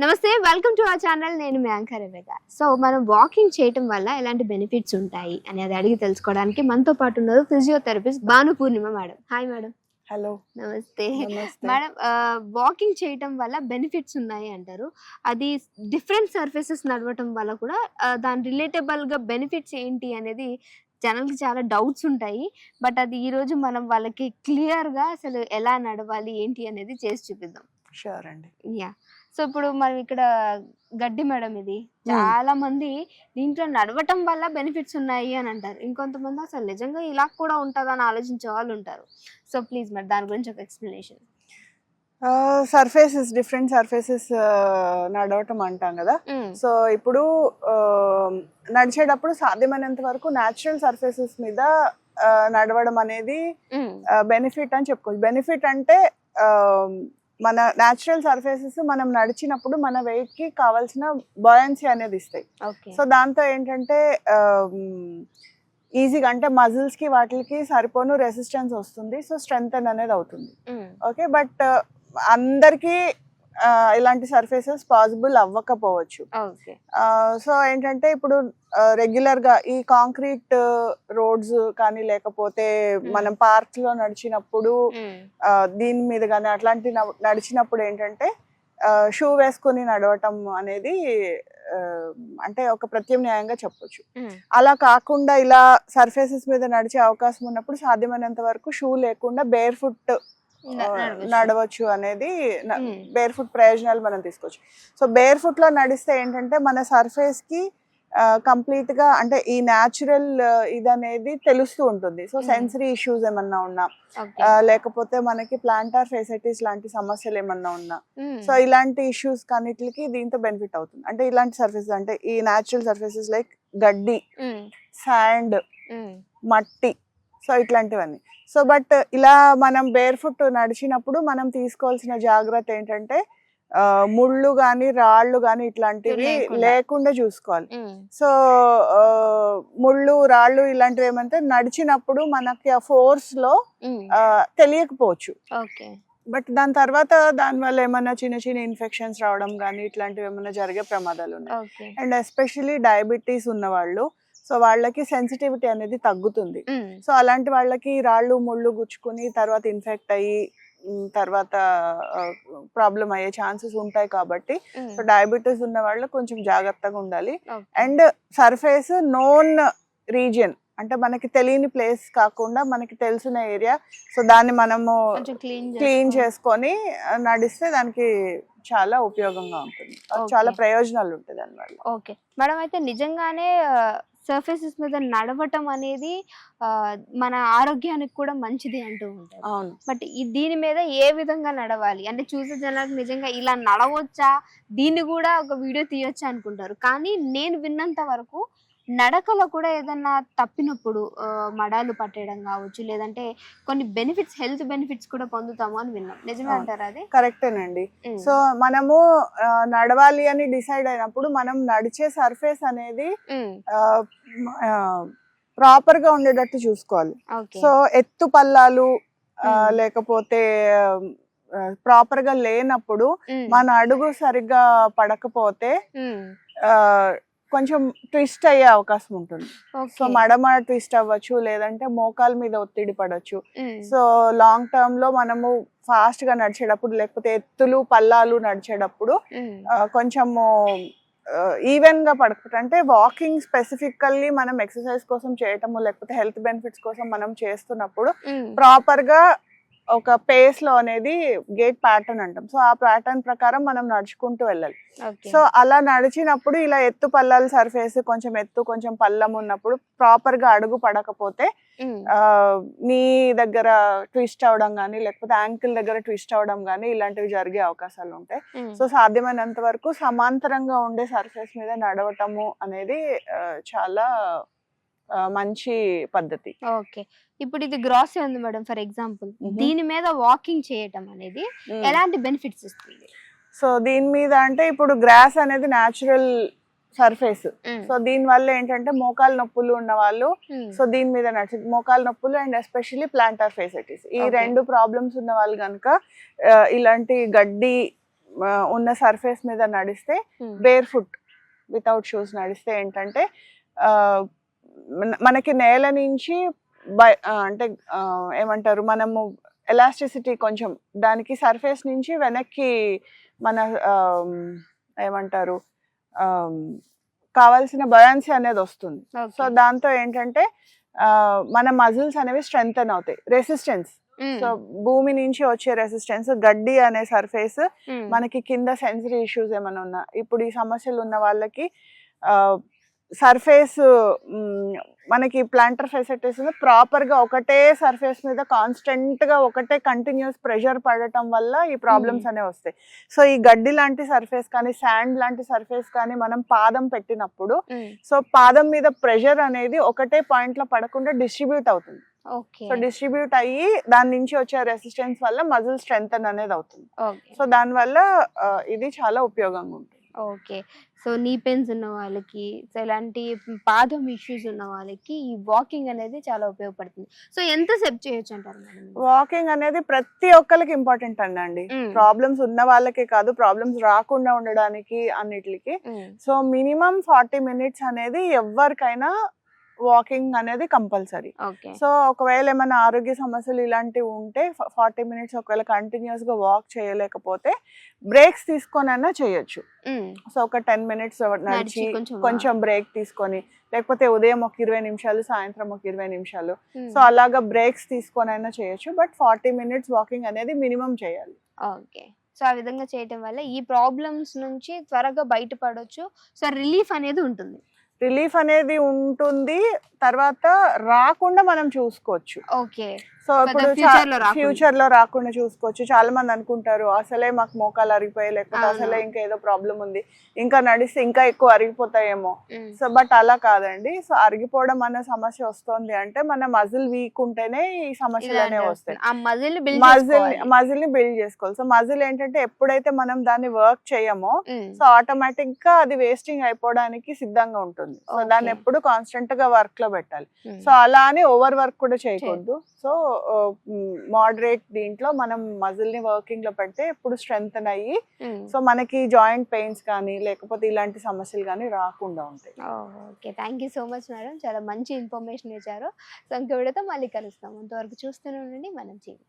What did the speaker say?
నమస్తే, welcome to our channel. నేను మీ anchor రేవేగా. So మనం వాకింగ్ చేయటం వల్ల ఎలాంటి బెనిఫిట్స్ ఉంటాయి అనేది అడిగి తెలుసుకోవడానికి మనతో పాటు ఉన్నారు ఫిజియోథెరపిస్ట్ భాను పూర్ణిమ మేడం. Hi madam. హలో, నమస్తే నమస్తే మేడం. వాకింగ్ చేయటం వల్ల బెనిఫిట్స్ ఉన్నాయి అంటారు. అది డిఫరెంట్ సర్ఫేసెస్ నడవటం వల్ల కూడా దాని రిలేటబుల్ గా బెనిఫిట్స్ ఏంటి అనేది జనాలకి చాలా డౌట్స్ ఉంటాయి. బట్ అది ఈ రోజు మనం వాళ్ళకి క్లియర్ గా అసలు ఎలా నడవాలి ఏంటి అనేది చేసి చూపిద్దాం. షూర్ అండి. యా. సో ఇప్పుడు మనం ఇక్కడ గడ్డి మేడం, ఇది చాలా మంది దీంట్లో నడవటం వల్ల బెనిఫిట్స్ ఉన్నాయి అని అంటారు. ఇంకొంతమంది అసలు నిజంగా ఇలా కూడా ఉంటుందని ఆలోచించే వాళ్ళు ఉంటారు. సో ప్లీజ్ మరి దాని గురించి ఒక ఎక్స్ప్లెనేషన్. సర్ఫేసెస్, డిఫరెంట్ సర్ఫేసెస్ నడవటం అంటాం కదా. సో ఇప్పుడు నడిచేటప్పుడు సాధ్యమైనంత వరకు న్యాచురల్ సర్ఫేసెస్ మీద నడవడం అనేది బెనిఫిట్ అని చెప్పుకోవచ్చు. బెనిఫిట్ అంటే మన న్యాచురల్ సర్ఫేసెస్ మనం నడిచినప్పుడు మన వెయిట్ కి కావాల్సిన బయాన్సీ అనేది ఇస్తాయి. సో దాంతో ఏంటంటే ఈజీగా అంటే మజిల్స్ కి వాటికి సరిపోను రెసిస్టెన్స్ వస్తుంది. సో స్ట్రెంగ్ అనేది అవుతుంది. ఓకే, బట్ అందరికీ ఇలాంటి సర్ఫేసెస్ పాసిబుల్ అవ్వకపోవచ్చు. సో ఏంటంటే ఇప్పుడు రెగ్యులర్ గా ఈ కాంక్రీట్ రోడ్స్ కానీ లేకపోతే మనం పార్క్స్ లో నడిచినప్పుడు దీని మీద కానీ అట్లాంటి నడిచినప్పుడు ఏంటంటే షూ వేసుకుని నడవటం అనేది అంటే ఒక ప్రత్యామ్నాయంగా చెప్పొచ్చు. అలా కాకుండా ఇలా సర్ఫేసెస్ మీద నడిచే అవకాశం ఉన్నప్పుడు సాధ్యమైనంత వరకు షూ లేకుండా బేర్ ఫుట్ నడవచ్చు అనేది బేర్ ఫుట్ ప్రయోజనాలు మనం తీసుకోవచ్చు. సో బేర్ ఫుట్ లో నడిస్తే ఏంటంటే మన సర్ఫేస్ కి కంప్లీట్ గా అంటే ఈ న్యాచురల్ ఇది అనేది తెలుస్తూ ఉంటుంది. సో సెన్సరీ ఇష్యూస్ ఏమన్నా ఉన్నా లేకపోతే మనకి ప్లాంటార్ ఫేసైటిస్ లాంటి సమస్యలు ఏమన్నా ఉన్నా సో ఇలాంటి ఇష్యూస్ కన్నిటికి దీంతో బెనిఫిట్ అవుతుంది. అంటే ఇలాంటి సర్ఫేసెస్ అంటే ఈ న్యాచురల్ సర్ఫేసెస్ లైక్ గడ్డి, శాండ్, మట్టి, సో ఇట్లాంటివన్నీ. సో బట్ ఇలా మనం బేర్ ఫుట్ నడిచినప్పుడు మనం తీసుకోవాల్సిన జాగ్రత్త ఏంటంటే ముళ్ళు గాని రాళ్ళు గాని ఇట్లాంటివి లేకుండా చూసుకోవాలి. సో ముళ్ళు రాళ్ళు ఇలాంటివి ఏమంటే నడిచినప్పుడు మనకి ఆ ఫోర్స్ లో తెలియకపోవచ్చు. బట్ దాని తర్వాత దాని వల్ల ఏమన్నా చిన్న చిన్న ఇన్ఫెక్షన్స్ రావడం కానీ ఇట్లాంటివి ఏమన్నా జరిగే ప్రమాదాలు ఉన్నాయి. అండ్ ఎస్పెషల్లీ డయాబెటీస్ ఉన్న వాళ్ళు, సో వాళ్ళకి సెన్సిటివిటీ అనేది తగ్గుతుంది. సో అలాంటి వాళ్ళకి రాళ్ళు ముళ్ళు గుచ్చుకుని తర్వాత ఇన్ఫెక్ట్ అయ్యి తర్వాత ప్రాబ్లం అయ్యే ఛాన్సెస్ ఉంటాయి. కాబట్టి సో డయాబెటీస్ ఉన్న వాళ్ళు కొంచెం జాగ్రత్తగా ఉండాలి. అండ్ సర్ఫేస్ నోన్ రీజియన్ అంటే మనకి తెలియని ప్లేస్ కాకుండా మనకి తెలిసిన ఏరియా, సో దాన్ని మనము క్లీన్ చేసుకొని నడిస్తే దానికి చాలా ఉపయోగంగా ఉంటుంది. చాలా ప్రయోజనాలు ఉంటాయి దానివల్ల. ఓకే మేడం, అయితే నిజంగానే సర్ఫేసెస్ మీద నడవటం అనేది మన ఆరోగ్యానికి కూడా మంచిది అంటూ ఉంటారు. బట్ దీని మీద ఏ విధంగా నడవాలి అంటే చూసే జనాలకు నిజంగా ఇలా నడవచ్చా, దీన్ని కూడా ఒక వీడియో తీయొచ్చా అనుకుంటారు. కానీ నేను విన్నంత వరకు నడకలో కూడా ఏదన్నా తప్పినప్పుడు మడాలు పట్టేయడం కావచ్చు, లేదంటే కొన్ని బెనిఫిట్స్, హెల్త్ బెనిఫిట్స్ కూడా పొందుతాము అని విన్నాం. నిజమే అంటారా? అది కరెక్టేనండి. సో మనము నడవాలి అని డిసైడ్ అయినప్పుడు మనం నడిచే సర్ఫేస్ అనేది ప్రాపర్ గా ఉండేటట్టు చూసుకోవాలి. సో ఎత్తు పల్లాలు లేకపోతే ప్రాపర్ గా లేనప్పుడు మన అడుగు సరిగ్గా పడకపోతే కొంచెం ట్విస్ట్ అయ్యే అవకాశం ఉంటుంది. సో మడమ ట్విస్ట్ అవ్వచ్చు, లేదంటే మోకాల మీద ఒత్తిడి పడవచ్చు. సో లాంగ్ టర్మ్ లో మనము ఫాస్ట్ గా నడిచేటప్పుడు లేకపోతే ఎత్తులు పల్లాలు నడిచేటప్పుడు కొంచెము ఈవెన్ గా పడకపోతే అంటే వాకింగ్ స్పెసిఫికల్లీ మనం ఎక్సర్సైజ్ కోసం చేయటము లేకపోతే హెల్త్ బెనిఫిట్స్ కోసం మనం చేస్తున్నప్పుడు ప్రాపర్ గా ఒక పేస్ లో అనేది గేట్ ప్యాటర్న్ అంటాం. సో ఆ ప్యాటర్న్ ప్రకారం మనం నడుచుకుంటూ వెళ్ళాలి. సో అలా నడిచినప్పుడు ఇలా ఎత్తు పల్లాల సర్ఫేస్ కొంచెం ఎత్తు కొంచెం పల్లం ఉన్నప్పుడు ప్రాపర్ గా అడుగు పడకపోతే నీ దగ్గర ట్విస్ట్ అవడం కానీ లేకపోతే యాంకిల్ దగ్గర ట్విస్ట్ అవడం కానీ ఇలాంటివి జరిగే అవకాశాలు ఉంటాయి. సో సాధ్యమైనంత వరకు సమాంతరంగా ఉండే సర్ఫేస్ మీద నడవటము అనేది చాలా మంచి పద్ధతి. ఓకే, ఇప్పుడు ఇది గ్రాస్ ఉంది మేడం, ఫర్ ఎగ్జాంపుల్ దీని మీద వాకింగ్ చేయటం అనేది ఎలాంటి బెనిఫిట్స్ ఇస్తుంది? సో దీని మీద అంటే ఇప్పుడు గ్రాస్ అనేది న్యాచురల్ సర్ఫేస్. సో దీని వల్ల ఏంటంటే మోకాలు నొప్పులు ఉన్న వాళ్ళు సో దీని మీద నడిచి మోకాలు నొప్పులు అండ్ ఎస్పెషల్లీ ప్లాంటార్ ఫేసైటిస్ ఈ రెండు ప్రాబ్లమ్స్ ఉన్న వాళ్ళు కనుక ఇలాంటి గడ్డి ఉన్న సర్ఫేస్ మీద నడిస్తే, బేర్ ఫుట్ వితౌట్ షూస్ నడిస్తే ఏంటంటే మనకి నేల నుంచి అంటే ఏమంటారు, మనము ఎలాస్టిసిటీ కొంచెం దానికి సర్ఫేస్ నుంచి వెనక్కి మన ఏమంటారు కావాల్సిన బయాన్సీ అనేది వస్తుంది. సో దాంతో ఏంటంటే మన మజిల్స్ అనేవి స్ట్రెంగ్తెన్ అవుతాయి. రెసిస్టెన్స్, సో భూమి నుంచి వచ్చే రెసిస్టెన్స్, గడ్డి అనే సర్ఫేస్, మనకి కింద సెన్సరీ ఇష్యూస్ ఏమైనా ఉన్నా, ఇప్పుడు ఈ సమస్యలు ఉన్న వాళ్ళకి సర్ఫేస్ మనకి ప్లాంటర్ ఫెసిలిటీస్ ప్రాపర్ గా ఒకటే సర్ఫేస్ మీద కాన్స్టెంట్ గా ఒకటే కంటిన్యూస్ ప్రెషర్ పడటం వల్ల ఈ ప్రాబ్లమ్స్ అనేవి వస్తాయి. సో ఈ గడ్డి లాంటి సర్ఫేస్ కానీ శాండ్ లాంటి సర్ఫేస్ కానీ మనం పాదం పెట్టినప్పుడు సో పాదం మీద ప్రెషర్ అనేది ఒకటే పాయింట్ లో పడకుండా డిస్ట్రిబ్యూట్ అవుతుంది. సో డిస్ట్రిబ్యూట్ అయ్యి దాని నుంచి వచ్చే రెసిస్టెన్స్ వల్ల మజిల్ స్ట్రెంగ్తెన్ అనేది అవుతుంది. సో దాని వల్ల ఇది చాలా ఉపయోగంగా ఉంటుంది. ఓకే, సో నీ పెయిన్స్ ఉన్న వాళ్ళకి, సో ఇలాంటి పాదం ఇష్యూస్ ఉన్న వాళ్ళకి ఈ వాకింగ్ అనేది చాలా ఉపయోగపడుతుంది. సో ఎంత సేపు చేయొచ్చు అంటారు మేడం? వాకింగ్ అనేది ప్రతి ఒక్కరికి ఇంపార్టెంట్ అండి. ప్రాబ్లమ్స్ ఉన్న వాళ్ళకే కాదు, ప్రాబ్లమ్స్ రాకుండా ఉండడానికి అన్నిటికి. సో మినిమం 40 minutes అనేది ఎవరికైనా వాకింగ్ అనేది కంపల్సరీ. సో ఒకవేళ ఏమైనా ఆరోగ్య సమస్యలు ఇలాంటివి ఉంటే 40 minutes ఒకవేళ కంటిన్యూస్ గా వాక్ చేయలేకపోతే బ్రేక్స్ తీసుకొనైనా చేయొచ్చు. సో ఒక 10 minutes నడిచి కొంచెం బ్రేక్ తీసుకొని, లేకపోతే ఉదయం ఒక 20 నిమిషాలు, సాయంత్రం ఒక 20 నిమిషాలు, సో అలాగా బ్రేక్స్ తీసుకొనైనా చేయొచ్చు. బట్ 40 minutes వాకింగ్ అనేది మినిమం చేయాలి. ఓకే, సో ఆ విధంగా చేయటం వల్ల ఈ ప్రాబ్లమ్స్ నుంచి త్వరగా బయటపడొచ్చు. సో రిలీఫ్ అనేది ఉంటుంది. రిలీఫ్ అనేది ఉంటుంది, తర్వాత రాకుండా మనం చూసుకోవచ్చు. ఓకే, సో ఇప్పుడు ఫ్యూచర్ లో రాకుండా చూసుకోవచ్చు. చాలా మంది అనుకుంటారు అసలే మాకు మోకాలు అరిగిపోయాయి, లేకపోతే అసలే ఇంకా ఏదో ప్రాబ్లం ఉంది, ఇంకా నడిస్తే ఇంకా ఎక్కువ అరిగిపోతాయేమో. సో బట్ అలా కాదండి. సో అరిగిపోవడం అనే సమస్య వస్తుంది అంటే మన మజిల్ వీక్ ఉంటేనే ఈ సమస్యలు అనేవి వస్తాయి. మజిల్ ని బిల్డ్ చేసుకోవాలి. సో మజిల్ ఏంటంటే ఎప్పుడైతే మనం దాన్ని వర్క్ చేయమో సో ఆటోమేటిక్ గా అది వేస్టింగ్ అయిపోవడానికి సిద్ధంగా ఉంటుంది. సో దాన్ని ఎప్పుడు కాన్స్టెంట్ గా వర్క్ లో పెట్టాలి. సో అలా అని ఓవర్ వర్క్ కూడా చేయకూడదు. సో మోడరేట్ దీంట్లో మనం మజిల్ ని వర్కింగ్ లో పెడితే ఎప్పుడు స్ట్రెంగ్తెన్ అయ్యి సో మనకి జాయింట్ పెయిన్స్ కానీ లేకపోతే ఇలాంటి సమస్యలు కానీ రాకుండా ఉంటాయి. Okay, thank you so much madam, చాలా మంచి ఇన్ఫర్మేషన్ ఇచ్చారు. సో ఇంకో వీడియోతో మళ్ళీ కలుస్తాం. అంతవరకు చూస్తూనే ఉండండి మనం టీవీ.